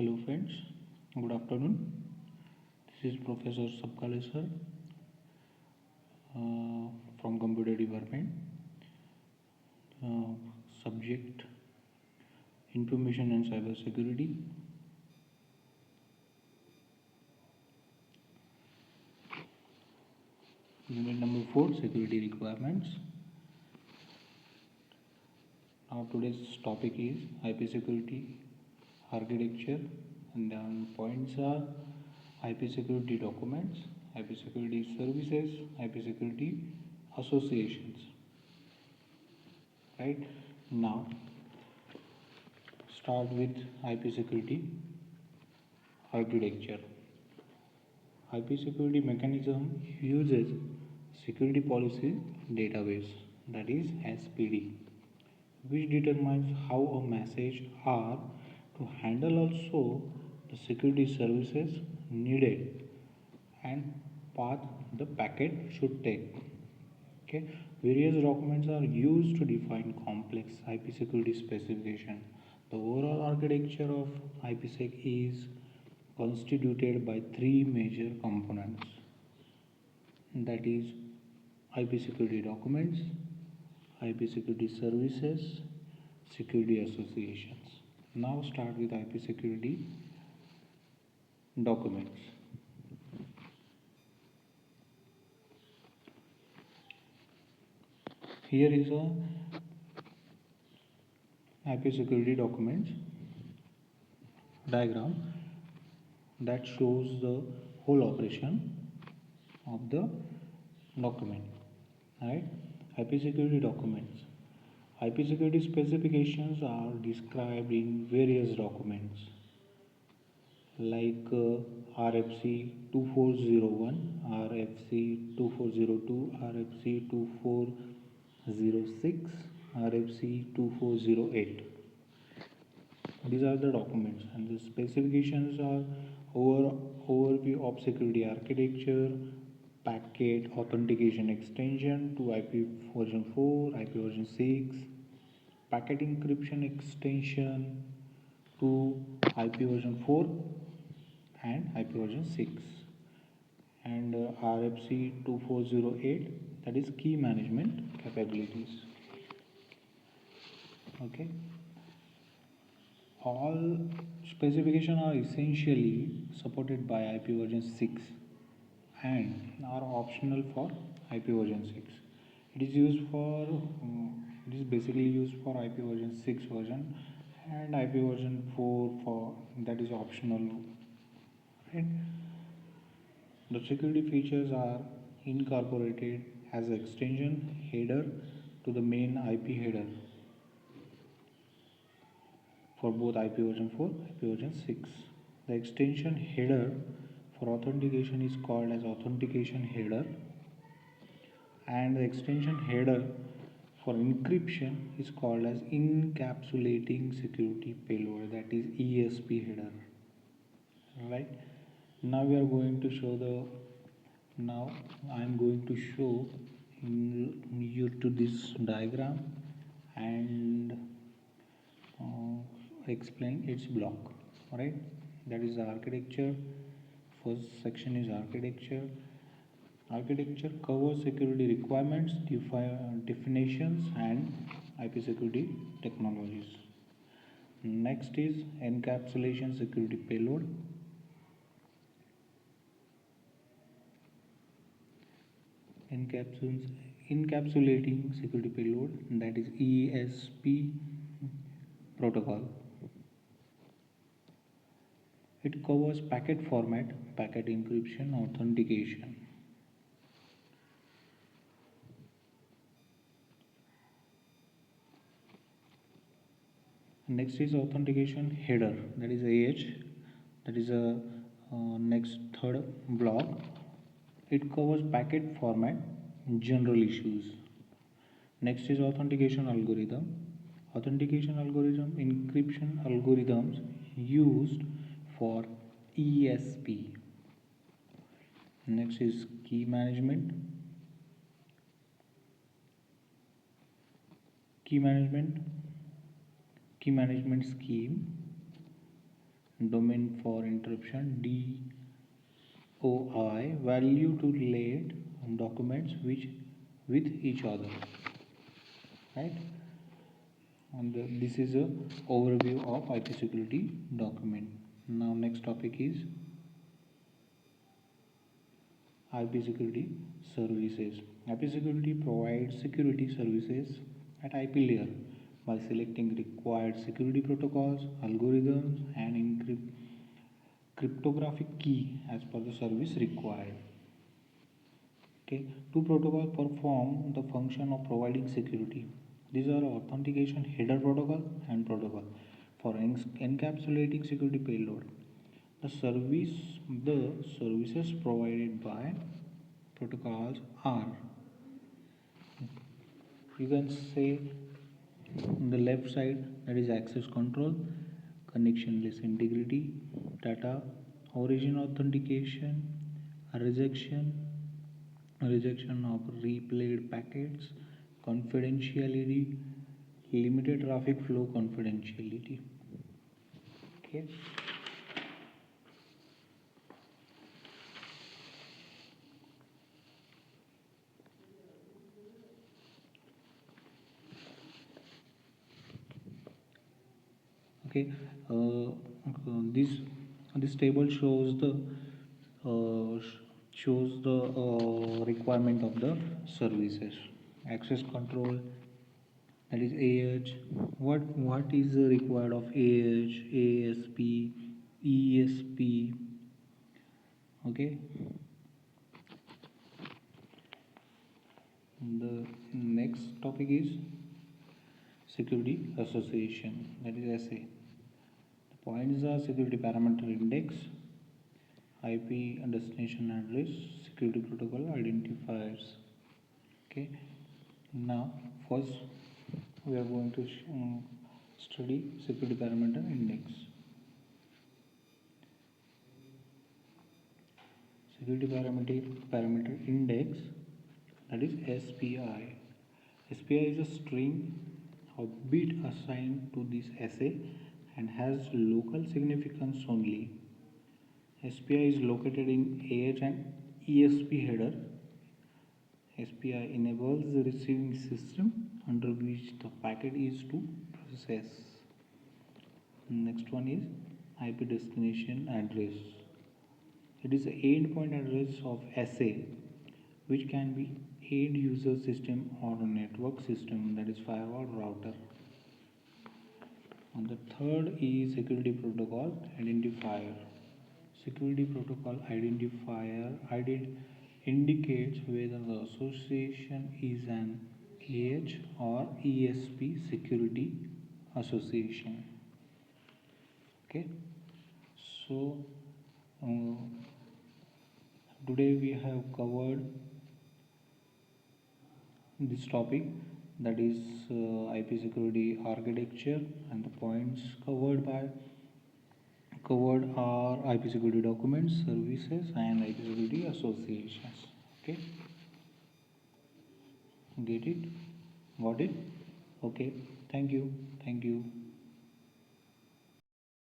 Hello friends, good afternoon. This is Professor Sabkale sir from Computer Department. Uh, Subject Information and Cyber Security. Unit number 4, Security Requirements. Now today's topic is IP security architecture, and then points are IP security documents, IP security services, IP security associations. Right now, start with IP security architecture. IP security mechanism uses security policy database, that is SPD, which determines how a message are to handle also the security services needed and path the packet should take. Okay, various documents are used to define complex IP security specification. The overall architecture of IPsec is constituted by three major components, that is IP security documents, IP security services, security associations. Now start with IP security documents. Here is a IP security documents diagram that shows the whole operation of the document. Right? IP security documents. IP security specifications are described in various documents like RFC 2401, RFC 2402, RFC 2406, RFC 2408. These are the documents, and the specifications are overview of security architecture, packet authentication extension to IP version 4, IP version 6, packet encryption extension to IP version 4 and IP version 6, and RFC 2408, that is key management capabilities. Okay. All specifications are essentially supported by IP version 6 and are optional for IP version 6. It is basically used for IP version 6 version, and IP version 4 for that is optional. Right? The security features are incorporated as an extension header to the main IP header for both IP version 4 and IP version 6. The extension header for authentication is called as authentication header, and the extension header for encryption is called as encapsulating security payload, that is ESP header. Right? Now we are going to show I am going to show you to this diagram and explain its block. Right? That is the architecture. First section is architecture. Architecture covers security requirements, definitions, and IP security technologies. Next is encapsulation security payload. Encapsulating security payload, that is ESP protocol. It covers packet format, packet encryption, authentication. Next is authentication header, that is AH, that is a next third block. It covers packet format, general issues. Next is authentication algorithm. Authentication algorithm, encryption algorithms used for ESP. Next is key management. Key management scheme. domain for interruption DOI, value to relate documents which with each other, right? And this is a overview of IP security document. Now next topic is IP security services. IP security provides security services at IP layer by selecting required security protocols, algorithms, and cryptographic key as per the service required. Okay, two protocols perform the function of providing security. These are authentication header protocol and protocol for encapsulating security payload. The services provided by protocols are, you can say on the left side, that is access control, connectionless integrity, data origin authentication, rejection rejection of replayed packets, confidentiality, limited traffic flow confidentiality. Okay. Okay, this this table shows the requirement of the services. Access control, that is AH. What is required of AH, ASP, ESP? Okay. The next topic is security association, that is SA. The points are security parameter index, IP and destination address, security protocol identifiers. Okay. Now first we are going to study security parameter index. Security parameter index, that is SPI. SPI is a string of bit assigned to this SA and has local significance only. SPI is located in AH and ESP header. SPI enables the receiving system under which the packet is to process. Next one is IP destination address. It is the endpoint address of SA, which can be end user system or a network system, that is firewall router. And the third is security protocol identifier. Security protocol identifier indicates whether the association is an AH or ESP security association. Okay, so today we have covered this topic, that is IP security architecture, and the points covered are IP security documents, services, and IP security associations. Okay, get it? Got it? Okay, thank you.